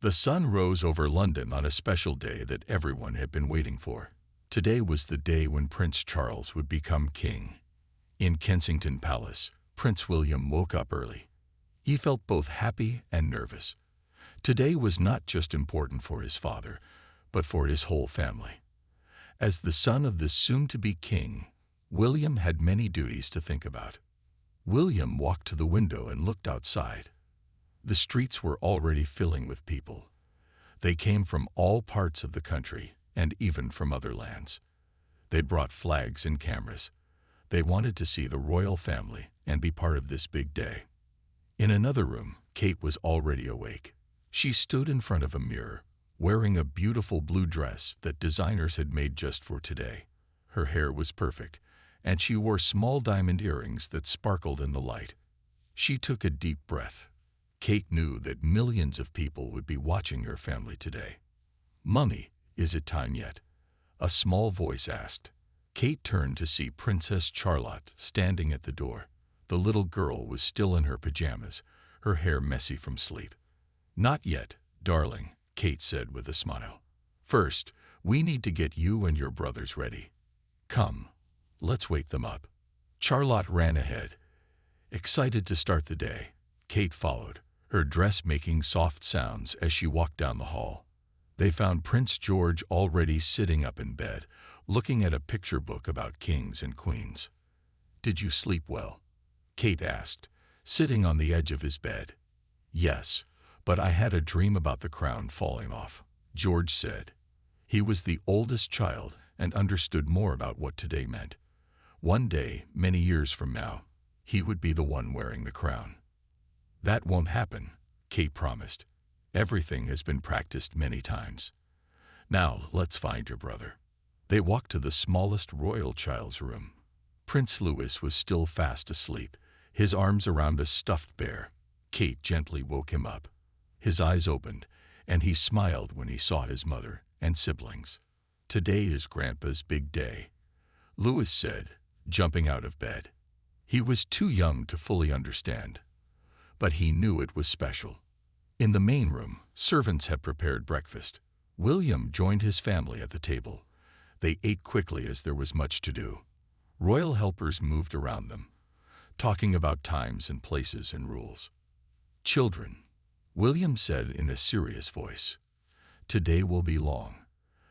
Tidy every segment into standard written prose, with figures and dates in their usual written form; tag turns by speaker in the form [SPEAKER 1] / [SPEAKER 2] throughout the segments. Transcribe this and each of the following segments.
[SPEAKER 1] The sun rose over London on a special day that everyone had been waiting for. Today was the day when Prince Charles would become king. In Kensington Palace, Prince William woke up early. He felt both happy and nervous. Today was not just important for his father, but for his whole family. As the son of the soon-to-be king, William had many duties to think about. William walked to the window and looked outside. The streets were already filling with people. They came from all parts of the country and even from other lands. They brought flags and cameras. They wanted to see the royal family and be part of this big day. In another room, Kate was already awake. She stood in front of a mirror, wearing a beautiful blue dress that designers had made just for today. Her hair was perfect, and she wore small diamond earrings that sparkled in the light. She took a deep breath. Kate knew that millions of people would be watching her family today. "Mummy, is it time yet?" a small voice asked. Kate turned to see Princess Charlotte standing at the door. The little girl was still in her pajamas, her hair messy from sleep. "Not yet, darling," Kate said with a smile. "First, we need to get you and your brothers ready. Come, let's wake them up." Charlotte ran ahead, excited to start the day. Kate followed, her dress making soft sounds as she walked down the hall. They found Prince George already sitting up in bed, looking at a picture book about kings and queens. "Did you sleep well?" Kate asked, sitting on the edge of his bed. "Yes, but I had a dream about the crown falling off," George said. He was the oldest child and understood more about what today meant. One day, many years from now, he would be the one wearing the crown. "That won't happen," Kate promised. "Everything has been practiced many times. Now, let's find your brother." They walked to the smallest royal child's room. Prince Louis was still fast asleep, his arms around a stuffed bear. Kate gently woke him up. His eyes opened, and he smiled when he saw his mother and siblings. "Today is Grandpa's big day," Louis said, jumping out of bed. He was too young to fully understand, but he knew it was special. In the main room, servants had prepared breakfast. William joined his family at the table. They ate quickly as there was much to do. Royal helpers moved around them, talking about times and places and rules. "Children," William said in a serious voice, "today will be long.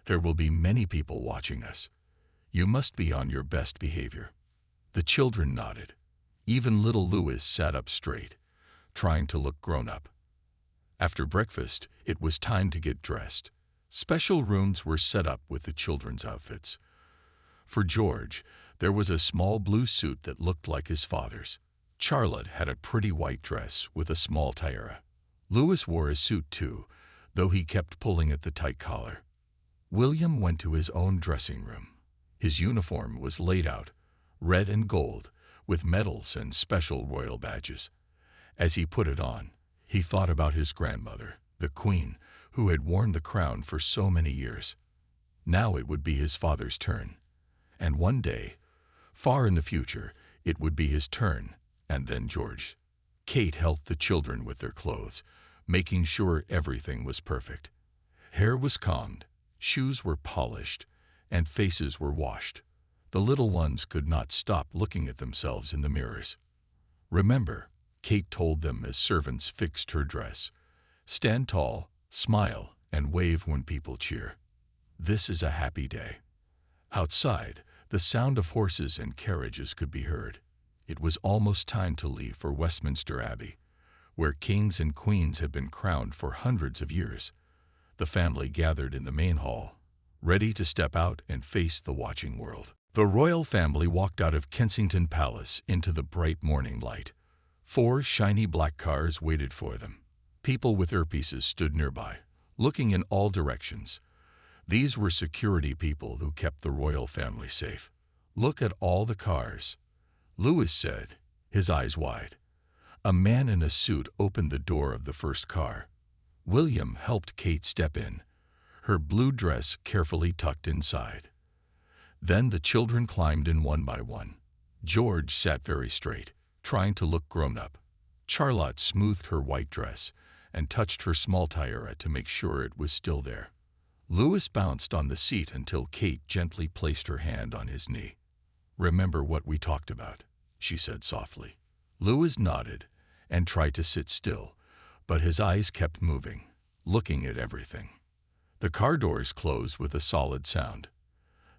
[SPEAKER 1] There will be many people watching us. You must be on your best behavior." The children nodded. Even little Louis sat up straight, trying to look grown up. After breakfast, it was time to get dressed. Special rooms were set up with the children's outfits. For George, there was a small blue suit that looked like his father's. Charlotte had a pretty white dress with a small tiara. Louis wore a suit too, though he kept pulling at the tight collar. William went to his own dressing room. His uniform was laid out, red and gold, with medals and special royal badges. As he put it on, he thought about his grandmother, the Queen, who had worn the crown for so many years. Now it would be his father's turn. And one day, far in the future, it would be his turn, and then George. Kate helped the children with their clothes, making sure everything was perfect. Hair was combed, shoes were polished, and faces were washed. The little ones could not stop looking at themselves in the mirrors. "Remember," Kate told them as servants fixed her dress, "stand tall, smile, and wave when people cheer. This is a happy day." Outside, the sound of horses and carriages could be heard. It was almost time to leave for Westminster Abbey, where kings and queens had been crowned for hundreds of years. The family gathered in the main hall, ready to step out and face the watching world. The royal family walked out of Kensington Palace into the bright morning light. 4 shiny black cars waited for them. People with earpieces stood nearby, looking in all directions. These were security people who kept the royal family safe. "Look at all the cars," Louis said, his eyes wide. A man in a suit opened the door of the first car. William helped Kate step in, her blue dress carefully tucked inside. Then the children climbed in one by one. George sat very straight, trying to look grown up. Charlotte smoothed her white dress, and touched her small tiara to make sure it was still there. Louis bounced on the seat until Kate gently placed her hand on his knee. "Remember what we talked about," she said softly. Louis nodded and tried to sit still, but his eyes kept moving, looking at everything. The car doors closed with a solid sound.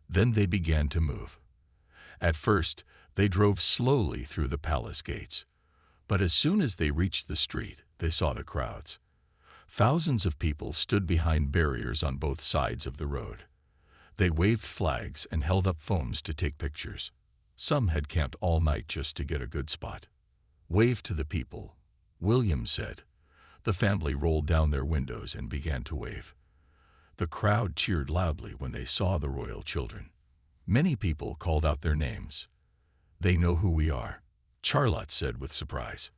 [SPEAKER 1] Then they began to move. At first, they drove slowly through the palace gates, but as soon as they reached the street, they saw the crowds. Thousands of people stood behind barriers on both sides of the road. They waved flags and held up phones to take pictures. Some had camped all night just to get a good spot. "Wave to the people," William said. The family rolled down their windows and began to wave. The crowd cheered loudly when they saw the royal children. Many people called out their names. "They know who we are," Charlotte said with surprise.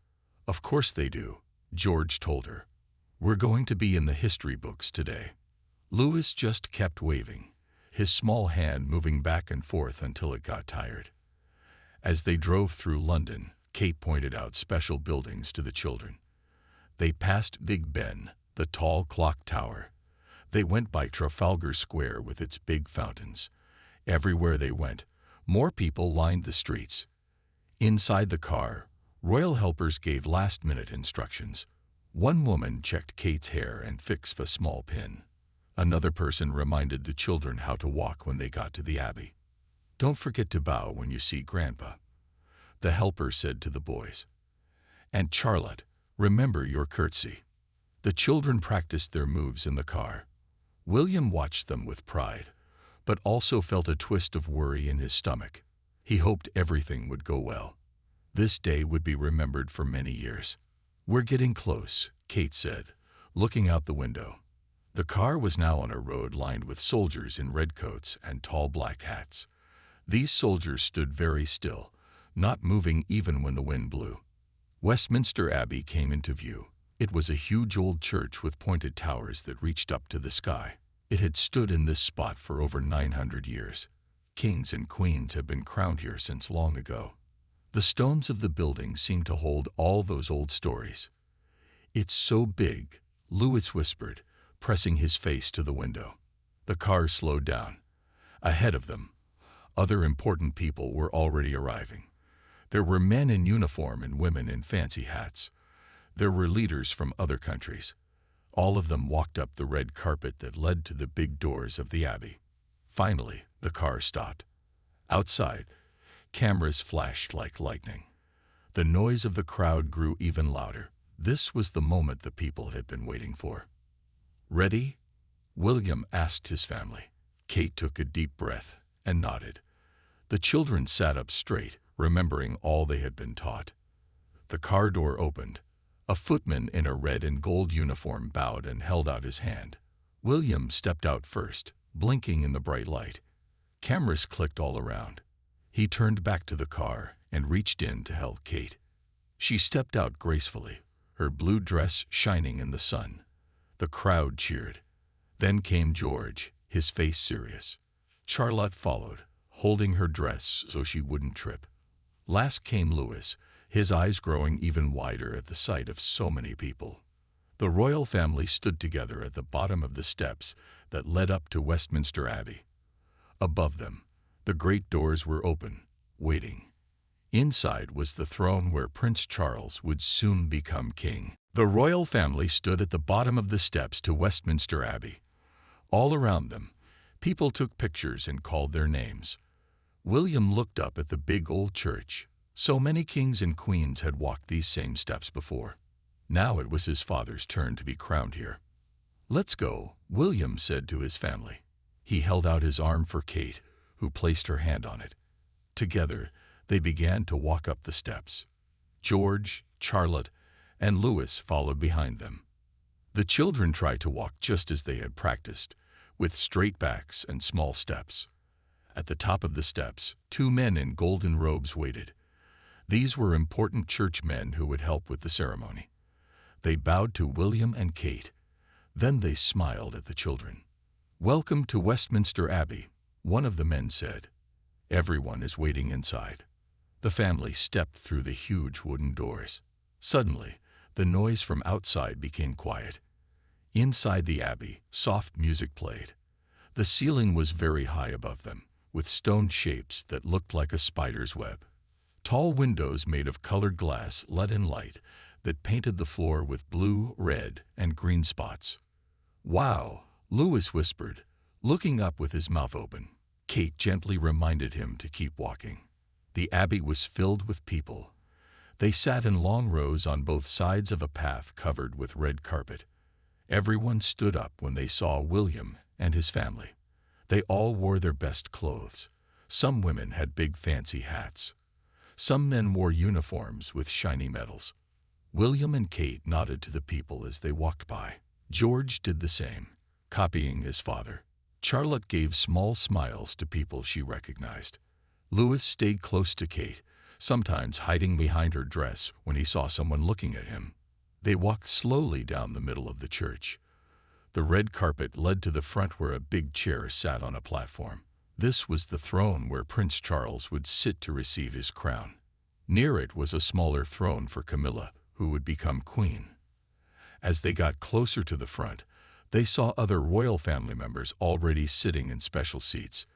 [SPEAKER 1] "Of course they do," George told her. "We're going to be in the history books today." Louis just kept waving, his small hand moving back and forth until it got tired. As they drove through London, Kate pointed out special buildings to the children. They passed Big Ben, the tall clock tower. They went by Trafalgar Square with its big fountains. Everywhere they went, more people lined the streets. Inside the car, royal helpers gave last-minute instructions. One woman checked Kate's hair and fixed a small pin. Another person reminded the children how to walk when they got to the Abbey. "Don't forget to bow when you see Grandpa," the helper said to the boys. "And Charlotte, remember your curtsy." The children practiced their moves in the car. William watched them with pride, but also felt a twist of worry in his stomach. He hoped everything would go well. This day would be remembered for many years. "We're getting close," Kate said, looking out the window. The car was now on a road lined with soldiers in red coats and tall black hats. These soldiers stood very still, not moving even when the wind blew. Westminster Abbey came into view. It was a huge old church with pointed towers that reached up to the sky. It had stood in this spot for over 900 years. Kings and queens have been crowned here since long ago. The stones of the building seemed to hold all those old stories. "It's so big," Louis whispered, pressing his face to the window. The car slowed down. Ahead of them, other important people were already arriving. There were men in uniform and women in fancy hats. There were leaders from other countries. All of them walked up the red carpet that led to the big doors of the Abbey. Finally, the car stopped. Outside, cameras flashed like lightning. The noise of the crowd grew even louder. This was the moment the people had been waiting for. "Ready?" William asked his family. Kate took a deep breath and nodded. The children sat up straight, remembering all they had been taught. The car door opened. A footman in a red and gold uniform bowed and held out his hand. William stepped out first, blinking in the bright light. Cameras clicked all around. He turned back to the car and reached in to help Kate. She stepped out gracefully, her blue dress shining in the sun. The crowd cheered. Then came George, his face serious. Charlotte followed, holding her dress so she wouldn't trip. Last came Louis, his eyes growing even wider at the sight of so many people. The royal family stood together at the bottom of the steps that led up to Westminster Abbey. Above them, the great doors were open, waiting. Inside was the throne where Prince Charles would soon become king. The royal family stood at the bottom of the steps to Westminster Abbey. All around them, people took pictures and called their names. William looked up at the big old church. So many kings and queens had walked these same steps before. Now it was his father's turn to be crowned here. "Let's go," William said to his family. He held out his arm for Kate, who placed her hand on it. Together, they began to walk up the steps. George, Charlotte, and Louis followed behind them. The children tried to walk just as they had practiced, with straight backs and small steps. At the top of the steps, two men in golden robes waited. These were important church men who would help with the ceremony. They bowed to William and Kate. Then they smiled at the children. "Welcome to Westminster Abbey," one of the men said. "Everyone is waiting inside." The family stepped through the huge wooden doors. Suddenly, The noise from outside became quiet. Inside the abbey, soft music played. The ceiling was very high above them, with stone shapes that looked like a spider's web. Tall windows made of colored glass let in light that painted the floor with blue, red, and green spots. "Wow," Lewis whispered, looking up with his mouth open. Kate gently reminded him to keep walking. The abbey was filled with people. They sat in long rows on both sides of a path covered with red carpet. Everyone stood up when they saw William and his family. They all wore their best clothes. Some women had big fancy hats. Some men wore uniforms with shiny medals. William and Kate nodded to the people as they walked by. George did the same, copying his father. Charlotte gave small smiles to people she recognized. Lewis stayed close to Kate, sometimes hiding behind her dress when he saw someone looking at him. They walked slowly down the middle of the church. The red carpet led to the front where a big chair sat on a platform. This was the throne where Prince Charles would sit to receive his crown. Near it was a smaller throne for Camilla, who would become queen. As they got closer to the front, they saw other royal family members already sitting in special seats.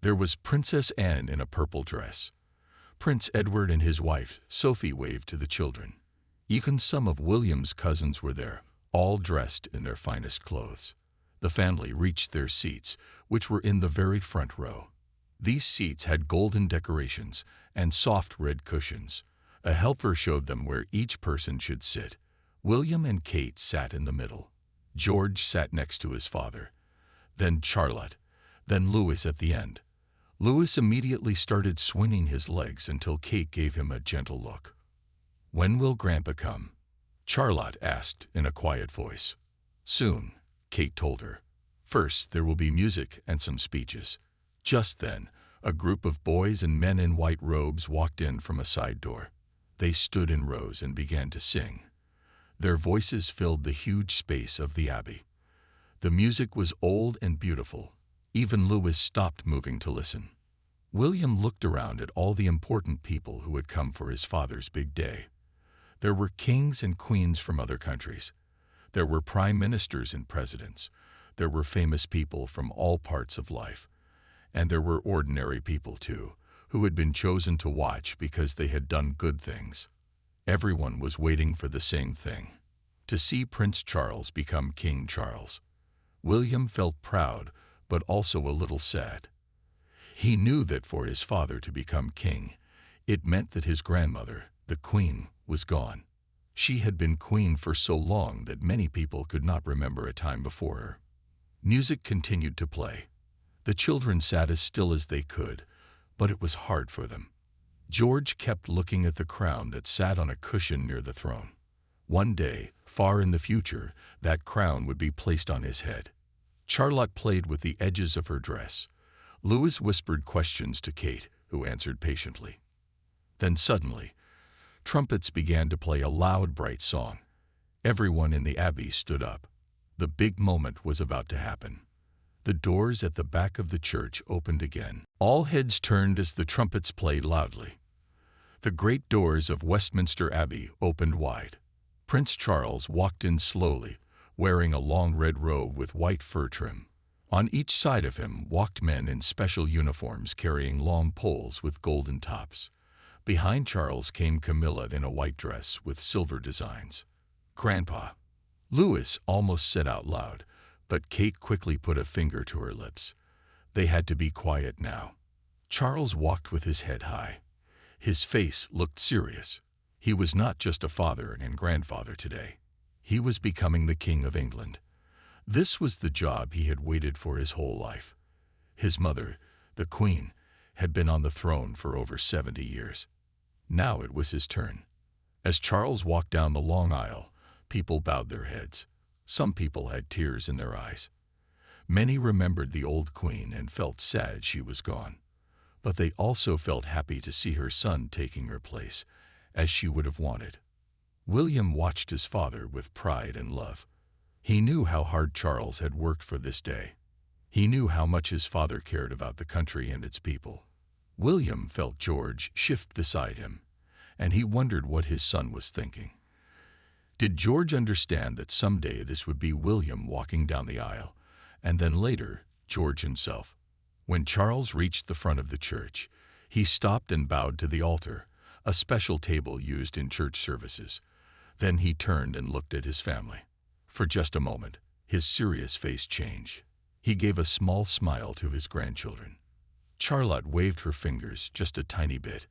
[SPEAKER 1] There was Princess Anne in a purple dress. Prince Edward and his wife, Sophie, waved to the children. Even some of William's cousins were there, all dressed in their finest clothes. The family reached their seats, which were in the very front row. These seats had golden decorations and soft red cushions. A helper showed them where each person should sit. William and Kate sat in the middle. George sat next to his father. Then Charlotte. Then Lewis at the end. Lewis immediately started swinging his legs until Kate gave him a gentle look. "When will Grandpa come?" Charlotte asked in a quiet voice. "Soon," Kate told her. "First, there will be music and some speeches." Just then, a group of boys and men in white robes walked in from a side door. They stood in rows and began to sing. Their voices filled the huge space of the abbey. The music was old and beautiful. Even Lewis stopped moving to listen. William looked around at all the important people who had come for his father's big day. There were kings and queens from other countries. There were prime ministers and presidents. There were famous people from all parts of life. And there were ordinary people, too, who had been chosen to watch because they had done good things. Everyone was waiting for the same thing, to see Prince Charles become King Charles. William felt proud, but also a little sad. He knew that for his father to become king, it meant that his grandmother, the Queen, was gone. She had been queen for so long that many people could not remember a time before her. Music continued to play. The children sat as still as they could, but it was hard for them. George kept looking at the crown that sat on a cushion near the throne. One day, far in the future, that crown would be placed on his head. Charlotte played with the edges of her dress. Lewis whispered questions to Kate, who answered patiently. Then suddenly, trumpets began to play a loud, bright song. Everyone in the abbey stood up. The big moment was about to happen. The doors at the back of the church opened again. All heads turned as the trumpets played loudly. The great doors of Westminster Abbey opened wide. Prince Charles walked in slowly, wearing a long red robe with white fur trim. On each side of him walked men in special uniforms carrying long poles with golden tops. Behind Charles came Camilla in a white dress with silver designs. "Grandpa," Lewis almost said out loud, but Kate quickly put a finger to her lips. They had to be quiet now. Charles walked with his head high. His face looked serious. He was not just a father and grandfather today. He was becoming the King of England. This was the job he had waited for his whole life. His mother, the Queen, had been on the throne for over 70 years. Now it was his turn. As Charles walked down the long aisle, people bowed their heads. Some people had tears in their eyes. Many remembered the old Queen and felt sad she was gone. But they also felt happy to see her son taking her place, as she would have wanted. William watched his father with pride and love. He knew how hard Charles had worked for this day. He knew how much his father cared about the country and its people. William felt George shift beside him, and he wondered what his son was thinking. Did George understand that someday this would be William walking down the aisle, and then later, George himself? When Charles reached the front of the church, he stopped and bowed to the altar, a special table used in church services. Then he turned and looked at his family. For just a moment, his serious face changed. He gave a small smile to his grandchildren. Charlotte waved her fingers just a tiny bit.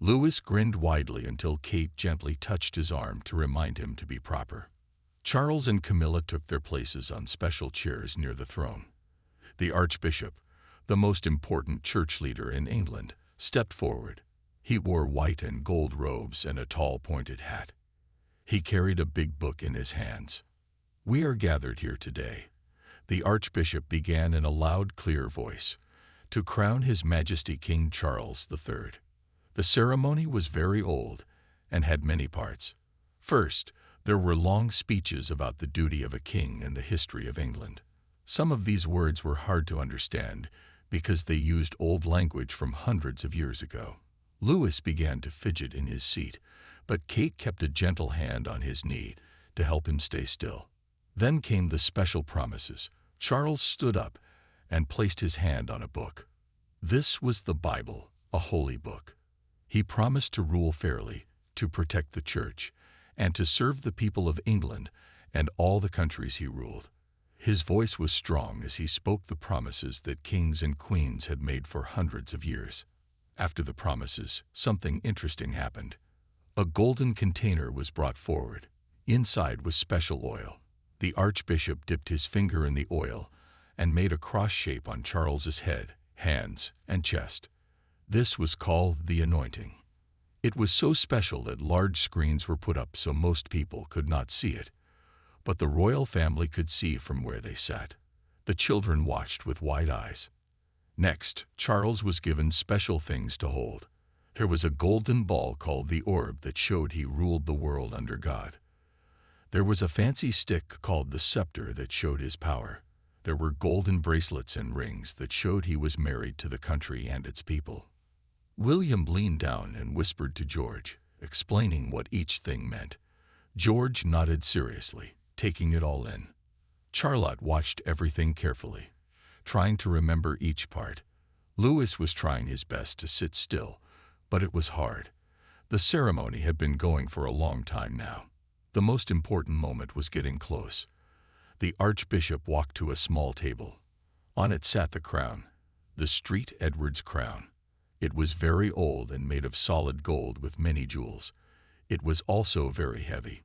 [SPEAKER 1] Louis grinned widely until Kate gently touched his arm to remind him to be proper. Charles and Camilla took their places on special chairs near the throne. The Archbishop, the most important church leader in England, stepped forward. He wore white and gold robes and a tall pointed hat. He carried a big book in his hands. "We are gathered here today," the Archbishop began in a loud, clear voice, "to crown His Majesty King Charles III. The ceremony was very old and had many parts. First, there were long speeches about the duty of a king and the history of England. Some of these words were hard to understand because they used old language from hundreds of years ago. Louis began to fidget in his seat, but Kate kept a gentle hand on his knee to help him stay still. Then came the special promises. Charles stood up and placed his hand on a book. This was the Bible, a holy book. He promised to rule fairly, to protect the church, and to serve the people of England and all the countries he ruled. His voice was strong as he spoke the promises that kings and queens had made for hundreds of years. After the promises, something interesting happened. A golden container was brought forward. Inside was special oil. The Archbishop dipped his finger in the oil and made a cross shape on Charles's head, hands, and chest. This was called the anointing. It was so special that large screens were put up so most people could not see it. But the royal family could see from where they sat. The children watched with wide eyes. Next, Charles was given special things to hold. There was a golden ball called the orb that showed he ruled the world under God. There was a fancy stick called the scepter that showed his power. There were golden bracelets and rings that showed he was married to the country and its people. William leaned down and whispered to George, explaining what each thing meant. George nodded seriously, taking it all in. Charlotte watched everything carefully, trying to remember each part. Louis was trying his best to sit still, but it was hard. The ceremony had been going for a long time now. The most important moment was getting close. The Archbishop walked to a small table. On it sat the crown, the St. Edward's crown. It was very old and made of solid gold with many jewels. It was also very heavy.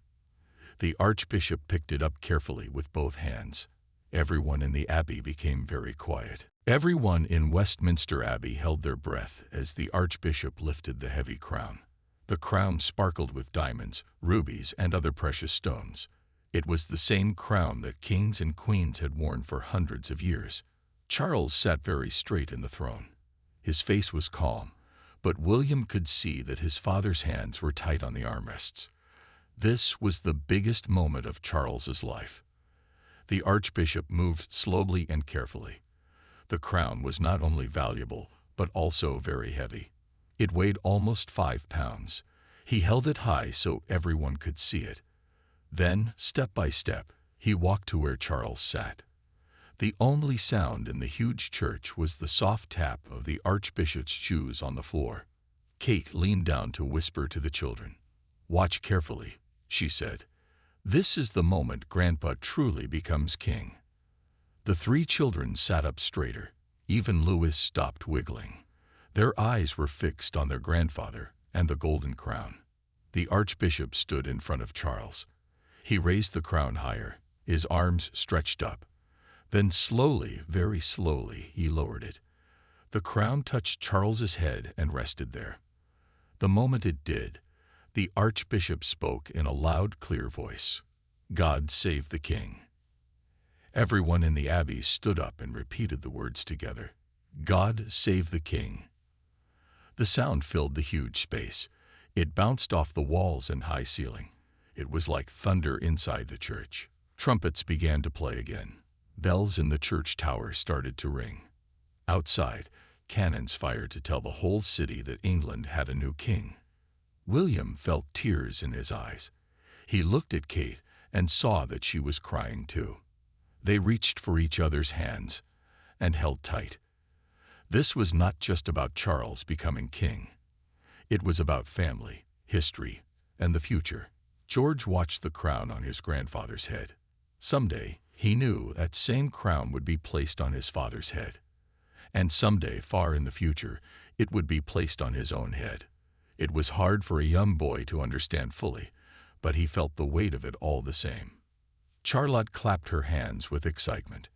[SPEAKER 1] The Archbishop picked it up carefully with both hands. Everyone in the abbey became very quiet. Everyone in Westminster Abbey held their breath as the Archbishop lifted the heavy crown. The crown sparkled with diamonds, rubies, and other precious stones. It was the same crown that kings and queens had worn for hundreds of years. Charles sat very straight in the throne. His face was calm, but William could see that his father's hands were tight on the armrests. This was the biggest moment of Charles's life. The Archbishop moved slowly and carefully. The crown was not only valuable, but also very heavy. It weighed almost 5 pounds. He held it high so everyone could see it. Then, step by step, he walked to where Charles sat. The only sound in the huge church was the soft tap of the Archbishop's shoes on the floor. Kate leaned down to whisper to the children. "Watch carefully," she said. "This is the moment Grandpa truly becomes king." The 3 children sat up straighter. Even Louis stopped wiggling. Their eyes were fixed on their grandfather and the golden crown. The Archbishop stood in front of Charles. He raised the crown higher, his arms stretched up. Then slowly, very slowly, he lowered it. The crown touched Charles's head and rested there. The moment it did, the Archbishop spoke in a loud, clear voice. "God save the king." Everyone in the abbey stood up and repeated the words together. "God save the king." The sound filled the huge space. It bounced off the walls and high ceiling. It was like thunder inside the church. Trumpets began to play again. Bells in the church tower started to ring. Outside, cannons fired to tell the whole city that England had a new king. William felt tears in his eyes. He looked at Kate and saw that she was crying too. They reached for each other's hands and held tight. This was not just about Charles becoming king. It was about family, history, and the future. George watched the crown on his grandfather's head. Someday, he knew that same crown would be placed on his father's head. And someday, far in the future, it would be placed on his own head. It was hard for a young boy to understand fully, but he felt the weight of it all the same. Charlotte clapped her hands with excitement.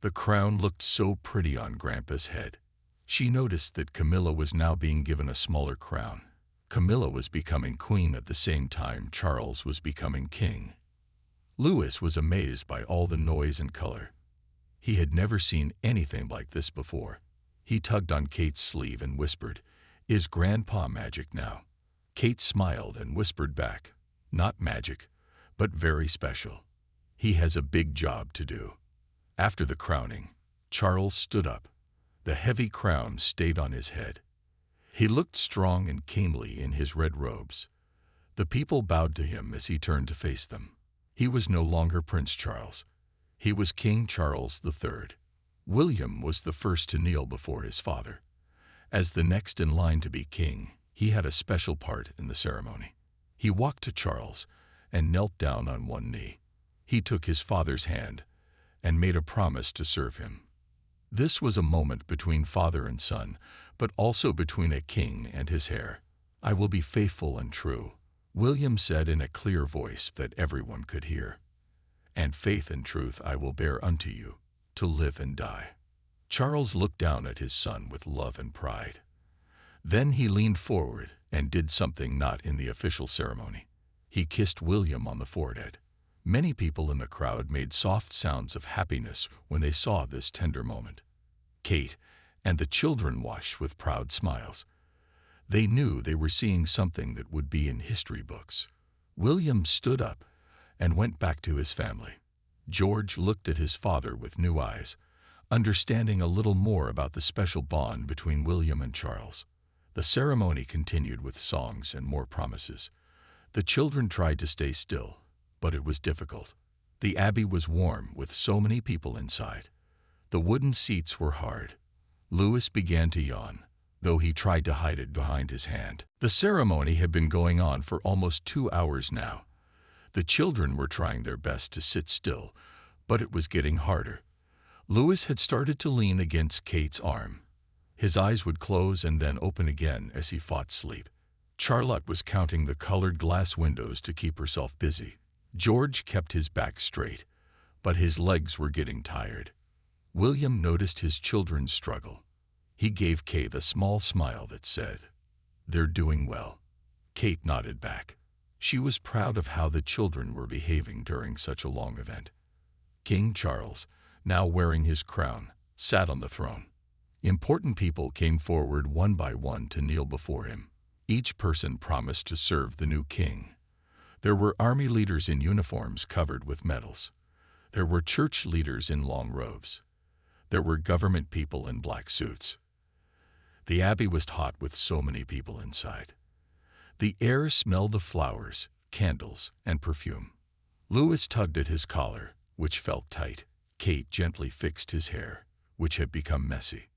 [SPEAKER 1] The crown looked so pretty on Grandpa's head. She noticed that Camilla was now being given a smaller crown. Camilla was becoming queen at the same time Charles was becoming king. Louis was amazed by all the noise and color. He had never seen anything like this before. He tugged on Kate's sleeve and whispered, "Is Grandpa magic now?" Kate smiled and whispered back, "Not magic, but very special. He has a big job to do." After the crowning, Charles stood up. The heavy crown stayed on his head. He looked strong and kingly in his red robes. The people bowed to him as he turned to face them. He was no longer Prince Charles. He was King Charles III. William was the first to kneel before his father. As the next in line to be king, he had a special part in the ceremony. He walked to Charles and knelt down on one knee. He took his father's hand and made a promise to serve him. This was a moment between father and son, but also between a king and his heir. "I will be faithful and true," William said in a clear voice that everyone could hear. "And faith and truth I will bear unto you, to live and die." Charles looked down at his son with love and pride. Then he leaned forward and did something not in the official ceremony. He kissed William on the forehead. Many people in the crowd made soft sounds of happiness when they saw this tender moment. Kate and the children watched with proud smiles. They knew they were seeing something that would be in history books. William stood up and went back to his family. George looked at his father with new eyes, understanding a little more about the special bond between William and Charles. The ceremony continued with songs and more promises. The children tried to stay still, but it was difficult. The abbey was warm with so many people inside. The wooden seats were hard. Louis began to yawn, though he tried to hide it behind his hand. The ceremony had been going on for almost 2 hours now. The children were trying their best to sit still, but it was getting harder. Louis had started to lean against Kate's arm. His eyes would close and then open again as he fought sleep. Charlotte was counting the colored glass windows to keep herself busy. George kept his back straight, but his legs were getting tired. William noticed his children's struggle. He gave Kate a small smile that said, "They're doing well." Kate nodded back. She was proud of how the children were behaving during such a long event. King Charles, now wearing his crown, sat on the throne. Important people came forward one by one to kneel before him. Each person promised to serve the new king. There were army leaders in uniforms covered with medals. There were church leaders in long robes. There were government people in black suits. The abbey was hot with so many people inside. The air smelled of flowers, candles, and perfume. Louis tugged at his collar, which felt tight. Kate gently fixed his hair, which had become messy.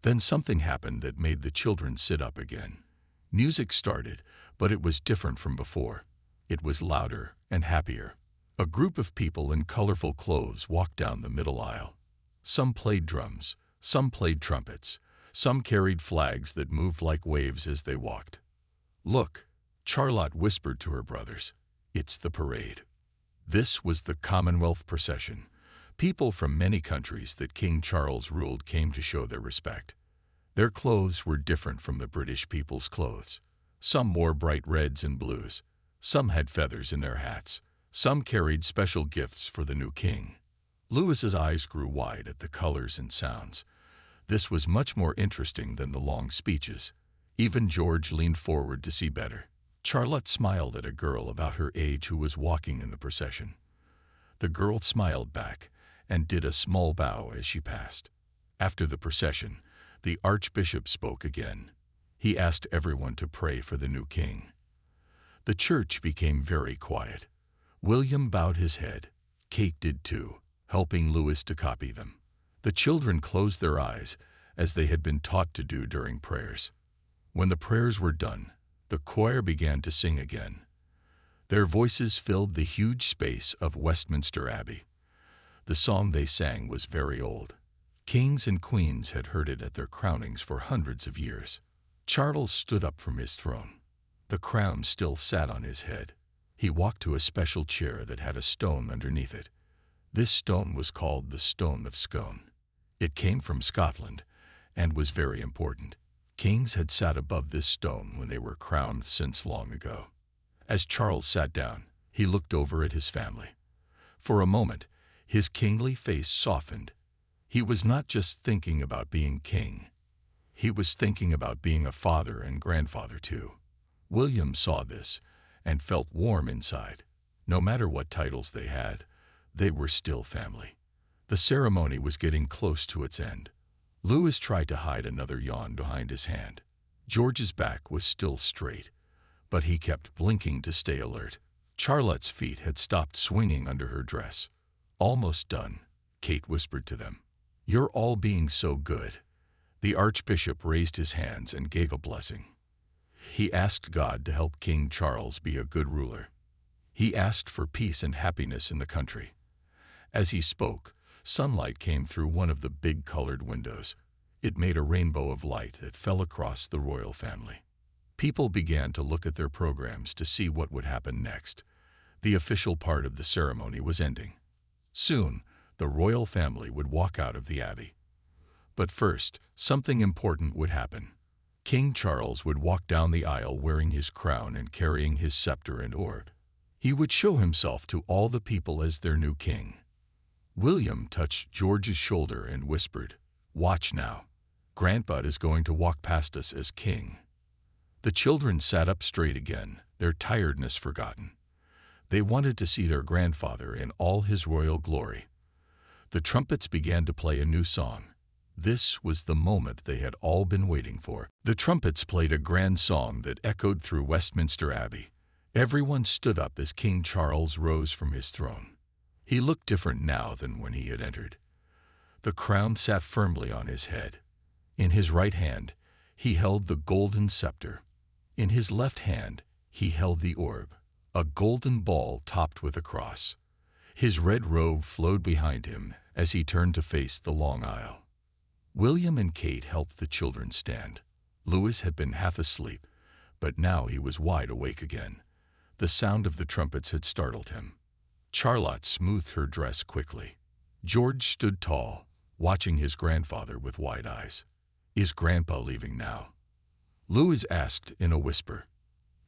[SPEAKER 1] Then something happened that made the children sit up again. Music started, but it was different from before. It was louder and happier. A group of people in colorful clothes walked down the middle aisle. Some played drums, some played trumpets, some carried flags that moved like waves as they walked. "Look," Charlotte whispered to her brothers, "it's the parade." This was the Commonwealth procession. People from many countries that King Charles ruled came to show their respect. Their clothes were different from the British people's clothes. Some wore bright reds and blues. Some had feathers in their hats. Some carried special gifts for the new king. Louis's eyes grew wide at the colors and sounds. This was much more interesting than the long speeches. Even George leaned forward to see better. Charlotte smiled at a girl about her age who was walking in the procession. The girl smiled back and did a small bow as she passed. After the procession, the Archbishop spoke again. He asked everyone to pray for the new king. The church became very quiet. William bowed his head. Kate did too, helping Louis to copy them. The children closed their eyes, as they had been taught to do during prayers. When the prayers were done, the choir began to sing again. Their voices filled the huge space of Westminster Abbey. The song they sang was very old. Kings and queens had heard it at their crownings for hundreds of years. Charles stood up from his throne. The crown still sat on his head. He walked to a special chair that had a stone underneath it. This stone was called the Stone of Scone. It came from Scotland and was very important. Kings had sat above this stone when they were crowned since long ago. As Charles sat down, he looked over at his family. For a moment, his kingly face softened. He was not just thinking about being king. He was thinking about being a father and grandfather too. William saw this and felt warm inside. No matter what titles they had, they were still family. The ceremony was getting close to its end. Louis tried to hide another yawn behind his hand. George's back was still straight, but he kept blinking to stay alert. Charlotte's feet had stopped swinging under her dress. "Almost done," Kate whispered to them. "You're all being so good." The Archbishop raised his hands and gave a blessing. He asked God to help King Charles be a good ruler. He asked for peace and happiness in the country. As he spoke, sunlight came through one of the big colored windows. It made a rainbow of light that fell across the royal family. People began to look at their programs to see what would happen next. The official part of the ceremony was ending. Soon, the royal family would walk out of the abbey. But first, something important would happen. King Charles would walk down the aisle wearing his crown and carrying his scepter and orb. He would show himself to all the people as their new king. William touched George's shoulder and whispered, "Watch now. Grandpa is going to walk past us as king." The children sat up straight again, their tiredness forgotten. They wanted to see their grandfather in all his royal glory. The trumpets began to play a new song. This was the moment they had all been waiting for. The trumpets played a grand song that echoed through Westminster Abbey. Everyone stood up as King Charles rose from his throne. He looked different now than when he had entered. The crown sat firmly on his head. In his right hand, he held the golden scepter. In his left hand, he held the orb, a golden ball topped with a cross. His red robe flowed behind him as he turned to face the long aisle. William and Kate helped the children stand. Louis had been half asleep, but now he was wide awake again. The sound of the trumpets had startled him. Charlotte smoothed her dress quickly. George stood tall, watching his grandfather with wide eyes. "Is Grandpa leaving now?" Louis asked in a whisper.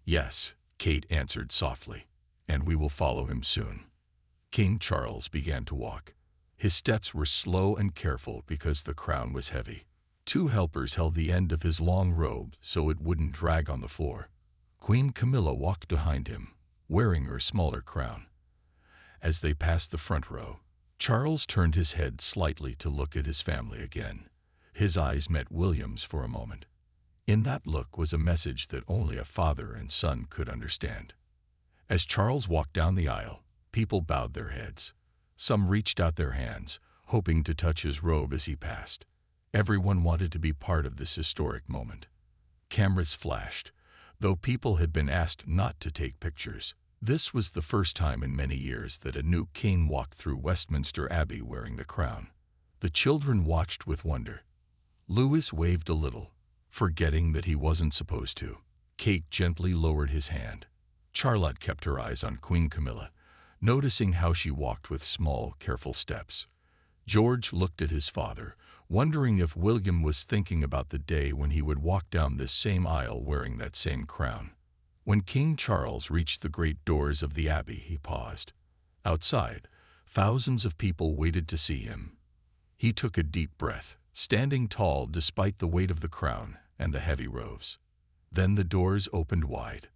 [SPEAKER 1] "Yes," Kate answered softly, "and we will follow him soon." King Charles began to walk. His steps were slow and careful because the crown was heavy. Two helpers held the end of his long robe so it wouldn't drag on the floor. Queen Camilla walked behind him, wearing her smaller crown. As they passed the front row, Charles turned his head slightly to look at his family again. His eyes met William's for a moment. In that look was a message that only a father and son could understand. As Charles walked down the aisle, people bowed their heads. Some reached out their hands, hoping to touch his robe as he passed. Everyone wanted to be part of this historic moment. Cameras flashed, though people had been asked not to take pictures. This was the first time in many years that a new king walked through Westminster Abbey wearing the crown. The children watched with wonder. Louis waved a little, forgetting that he wasn't supposed to. Kate gently lowered his hand. Charlotte kept her eyes on Queen Camilla, noticing how she walked with small, careful steps. George looked at his father, wondering if William was thinking about the day when he would walk down this same aisle wearing that same crown. When King Charles reached the great doors of the abbey, he paused. Outside, thousands of people waited to see him. He took a deep breath, standing tall despite the weight of the crown and the heavy robes. Then the doors opened wide.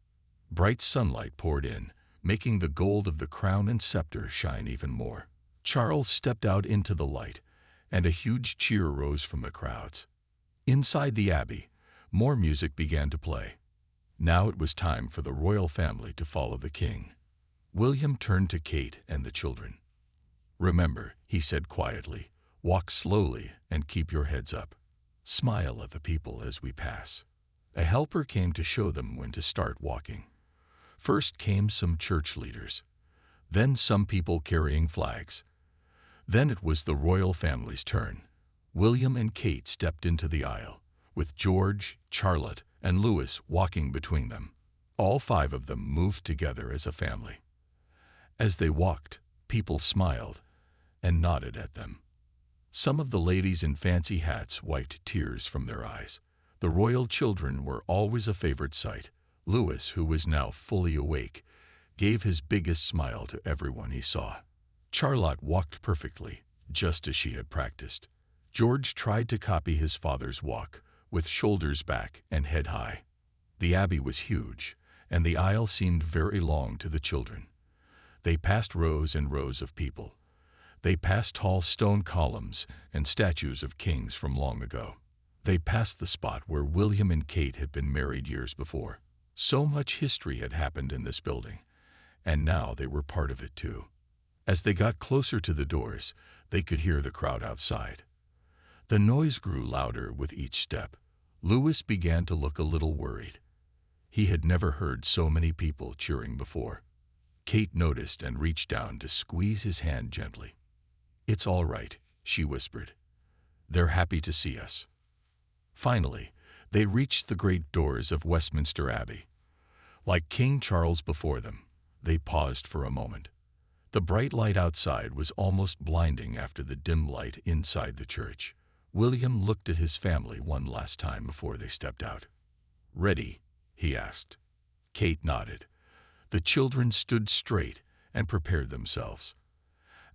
[SPEAKER 1] Bright sunlight poured in, making the gold of the crown and scepter shine even more. Charles stepped out into the light, and a huge cheer rose from the crowds. Inside the abbey, more music began to play. Now it was time for the royal family to follow the king. William turned to Kate and the children. "Remember," he said quietly, "walk slowly and keep your heads up. Smile at the people as we pass." A helper came to show them when to start walking. First came some church leaders, then some people carrying flags. Then it was the royal family's turn. William and Kate stepped into the aisle, with George, Charlotte, and Louis walking between them. All five of them moved together as a family. As they walked, people smiled and nodded at them. Some of the ladies in fancy hats wiped tears from their eyes. The royal children were always a favorite sight. Louis, who was now fully awake, gave his biggest smile to everyone he saw. Charlotte walked perfectly, just as she had practiced. George tried to copy his father's walk, with shoulders back and head high. The abbey was huge, and the aisle seemed very long to the children. They passed rows and rows of people. They passed tall stone columns and statues of kings from long ago. They passed the spot where William and Kate had been married years before. So much history had happened in this building, and now they were part of it too. As they got closer to the doors, they could hear the crowd outside. The noise grew louder with each step. Louis began to look a little worried. He had never heard so many people cheering before. Kate noticed and reached down to squeeze his hand gently. "It's all right," she whispered. "They're happy to see us." Finally, they reached the great doors of Westminster Abbey. Like King Charles before them, they paused for a moment. The bright light outside was almost blinding after the dim light inside the church. William looked at his family one last time before they stepped out. "Ready?" he asked. Kate nodded. The children stood straight and prepared themselves.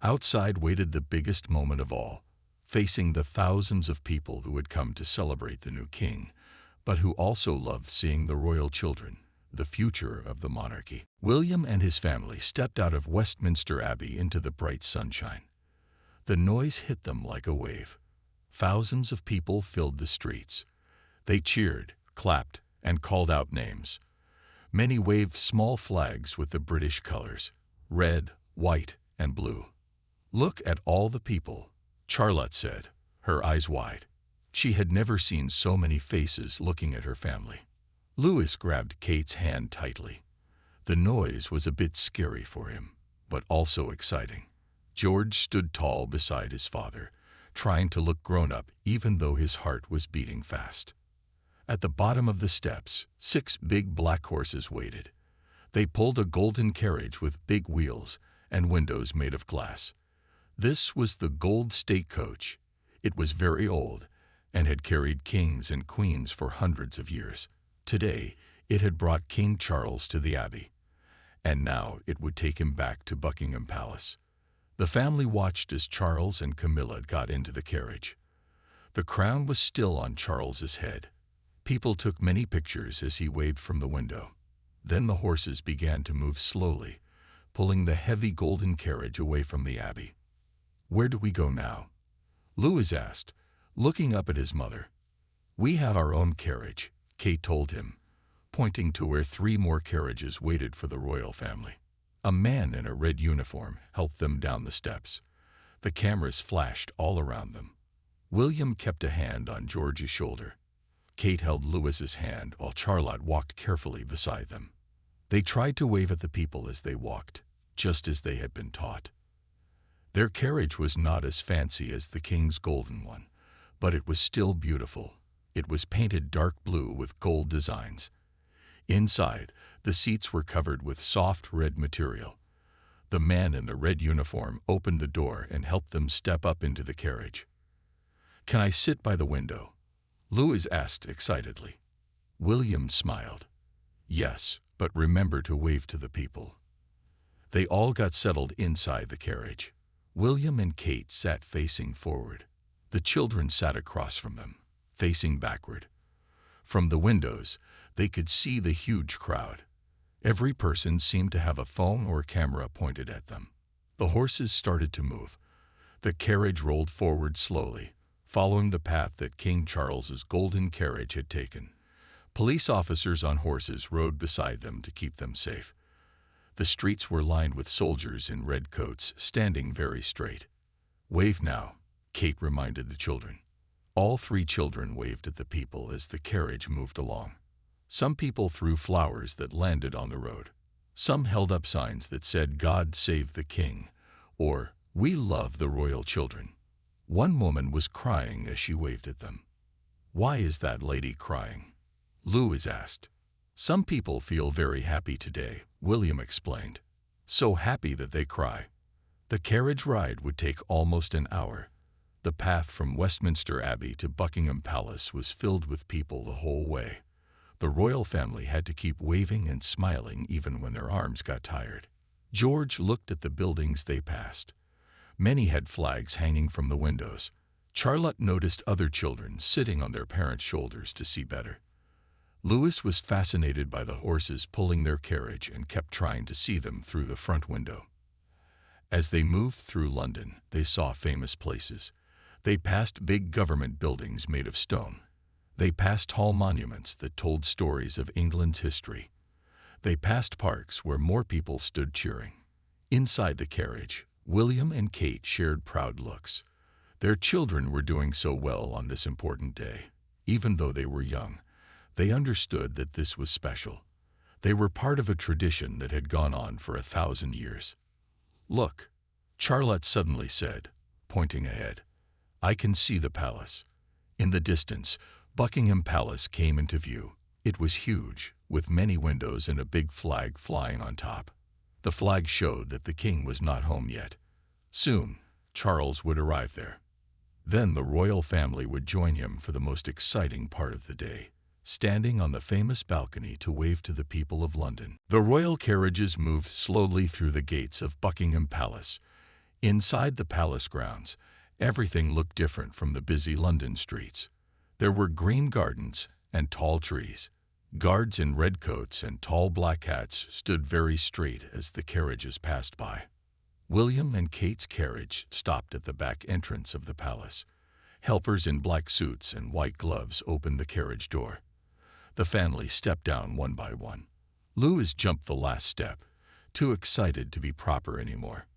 [SPEAKER 1] Outside waited the biggest moment of all, facing the thousands of people who had come to celebrate the new king, but who also loved seeing the royal children, the future of the monarchy. William and his family stepped out of Westminster Abbey into the bright sunshine. The noise hit them like a wave. Thousands of people filled the streets. They cheered, clapped, and called out names. Many waved small flags with the British colors, red, white, and blue. "Look at all the people," Charlotte said, her eyes wide. She had never seen so many faces looking at her family. Louis grabbed Kate's hand tightly. The noise was a bit scary for him, but also exciting. George stood tall beside his father, trying to look grown-up even though his heart was beating fast. At the bottom of the steps, 6 big black horses waited. They pulled a golden carriage with big wheels and windows made of glass. This was the gold state coach. It was very old and had carried kings and queens for hundreds of years. Today, it had brought King Charles to the Abbey, and now it would take him back to Buckingham Palace. The family watched as Charles and Camilla got into the carriage. The crown was still on Charles's head. People took many pictures as he waved from the window. Then the horses began to move slowly, pulling the heavy golden carriage away from the Abbey. "Where do we go now?" Louis asked, looking up at his mother. "We have our own carriage," Kate told him, pointing to where 3 more carriages waited for the royal family. A man in a red uniform helped them down the steps. The cameras flashed all around them. William kept a hand on George's shoulder. Kate held Louis's hand while Charlotte walked carefully beside them. They tried to wave at the people as they walked, just as they had been taught. Their carriage was not as fancy as the king's golden one, but it was still beautiful. It was painted dark blue with gold designs. Inside, the seats were covered with soft red material. The man in the red uniform opened the door and helped them step up into the carriage. "Can I sit by the window?" Louis asked excitedly. William smiled. "Yes, but remember to wave to the people." They all got settled inside the carriage. William and Kate sat facing forward. The children sat across from them, facing backward. From the windows, they could see the huge crowd. Every person seemed to have a phone or camera pointed at them. The horses started to move. The carriage rolled forward slowly, following the path that King Charles's golden carriage had taken. Police officers on horses rode beside them to keep them safe. The streets were lined with soldiers in red coats, standing very straight. "Wave now," Kate reminded the children. All three children waved at the people as the carriage moved along. Some people threw flowers that landed on the road. Some held up signs that said, "God save the King," or "We love the royal children." One woman was crying as she waved at them. "Why is that lady crying?" Louis asked. "Some people feel very happy today," William explained. "So happy that they cry." The carriage ride would take almost an hour. The path from Westminster Abbey to Buckingham Palace was filled with people the whole way. The royal family had to keep waving and smiling even when their arms got tired. George looked at the buildings they passed. Many had flags hanging from the windows. Charlotte noticed other children sitting on their parents' shoulders to see better. Louis was fascinated by the horses pulling their carriage and kept trying to see them through the front window. As they moved through London, they saw famous places. They passed big government buildings made of stone. They passed tall monuments that told stories of England's history. They passed parks where more people stood cheering. Inside the carriage, William and Kate shared proud looks. Their children were doing so well on this important day. Even though they were young, they understood that this was special. They were part of a tradition that had gone on for 1,000 years. "Look," Charlotte suddenly said, pointing ahead. "I can see the palace." In the distance, Buckingham Palace came into view. It was huge, with many windows and a big flag flying on top. The flag showed that the king was not home yet. Soon, Charles would arrive there. Then the royal family would join him for the most exciting part of the day, standing on the famous balcony to wave to the people of London. The royal carriages moved slowly through the gates of Buckingham Palace. Inside the palace grounds, everything looked different from the busy London streets. There were green gardens and tall trees. Guards in red coats and tall black hats stood very straight as the carriages passed by. William and Kate's carriage stopped at the back entrance of the palace. Helpers in black suits and white gloves opened the carriage door. The family stepped down one by one. Louis jumped the last step, too excited to be proper anymore.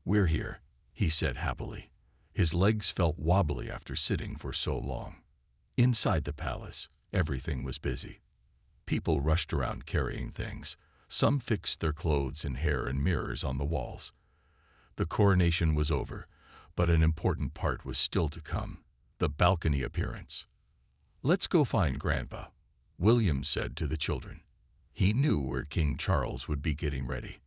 [SPEAKER 1] "We're here," he said happily. His legs felt wobbly after sitting for so long. Inside the palace, everything was busy. People rushed around carrying things. Some fixed their clothes and hair and mirrors on the walls. The coronation was over, but an important part was still to come, the balcony appearance. "Let's go find Grandpa," William said to the children. He knew where King Charles would be getting ready.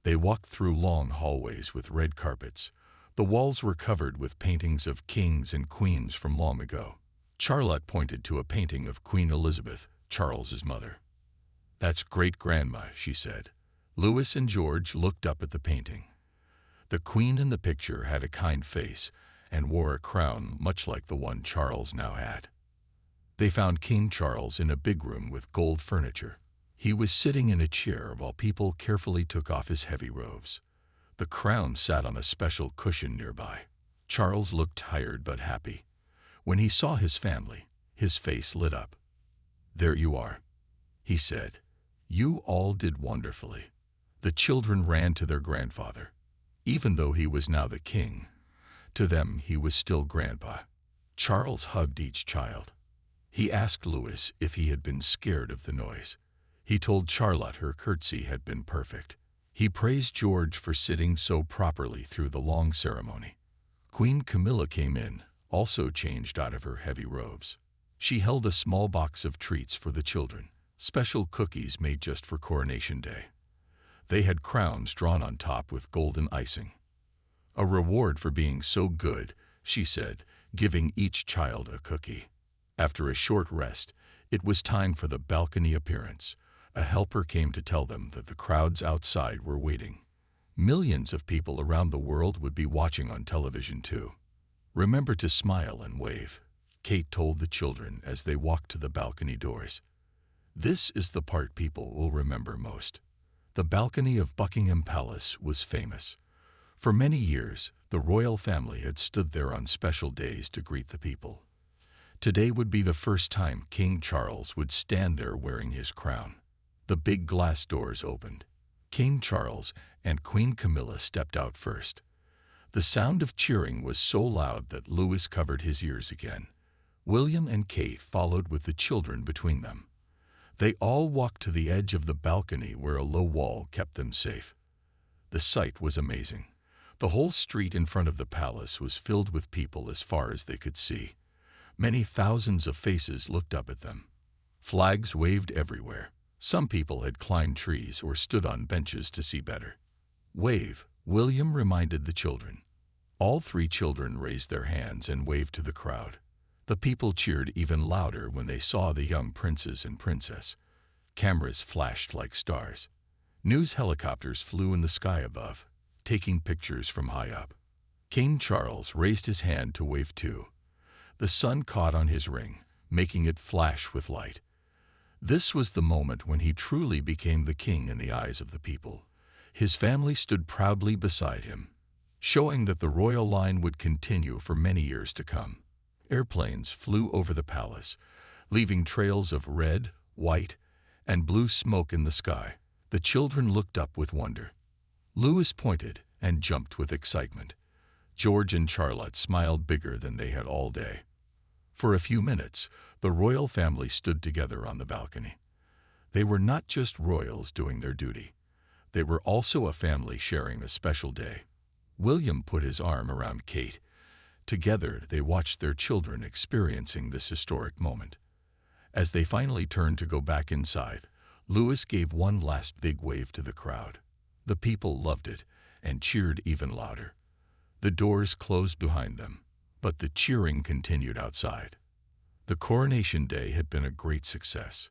[SPEAKER 1] They walked through long hallways with red carpets. The walls were covered with paintings of kings and queens from long ago. Charlotte pointed to a painting of Queen Elizabeth, Charles's mother. "That's great-grandma," she said. Louis and George looked up at the painting. The queen in the picture had a kind face and wore a crown much like the one Charles now had. They found King Charles in a big room with gold furniture. He was sitting in a chair while people carefully took off his heavy robes. The crown sat on a special cushion nearby. Charles looked tired but happy. When he saw his family, his face lit up. "There you are," he said. "You all did wonderfully." The children ran to their grandfather. Even though he was now the king, to them he was still Grandpa. Charles hugged each child. He asked Louis if he had been scared of the noise. He told Charlotte her curtsy had been perfect. He praised George for sitting so properly through the long ceremony. Queen Camilla came in, also changed out of her heavy robes. She held a small box of treats for the children, special cookies made just for Coronation Day. They had crowns drawn on top with golden icing. "A reward for being so good," she said, giving each child a cookie. After a short rest, it was time for the balcony appearance. A helper came to tell them that the crowds outside were waiting. Millions of people around the world would be watching on television too. "Remember to smile and wave," Kate told the children as they walked to the balcony doors. "This is the part people will remember most." The balcony of Buckingham Palace was famous. For many years, the royal family had stood there on special days to greet the people. Today would be the first time King Charles would stand there wearing his crown. The big glass doors opened. King Charles and Queen Camilla stepped out first. The sound of cheering was so loud that Louis covered his ears again. William and Kate followed with the children between them. They all walked to the edge of the balcony where a low wall kept them safe. The sight was amazing. The whole street in front of the palace was filled with people as far as they could see. Many thousands of faces looked up at them. Flags waved everywhere. Some people had climbed trees or stood on benches to see better. "Wave," William reminded the children. All three children raised their hands and waved to the crowd. The people cheered even louder when they saw the young princes and princess. Cameras flashed like stars. News helicopters flew in the sky above, taking pictures from high up. King Charles raised his hand to wave too. The sun caught on his ring, making it flash with light. This was the moment when he truly became the king in the eyes of the people. His family stood proudly beside him, showing that the royal line would continue for many years to come. Airplanes flew over the palace, leaving trails of red, white, and blue smoke in the sky. The children looked up with wonder. Louis pointed and jumped with excitement. George and Charlotte smiled bigger than they had all day. For a few minutes, the royal family stood together on the balcony. They were not just royals doing their duty. They were also a family sharing a special day. William put his arm around Kate. Together, they watched their children experiencing this historic moment. As they finally turned to go back inside, Louis gave one last big wave to the crowd. The people loved it and cheered even louder. The doors closed behind them, but the cheering continued outside. The coronation day had been a great success.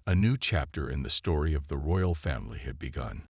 [SPEAKER 1] A new chapter in the story of the royal family had begun.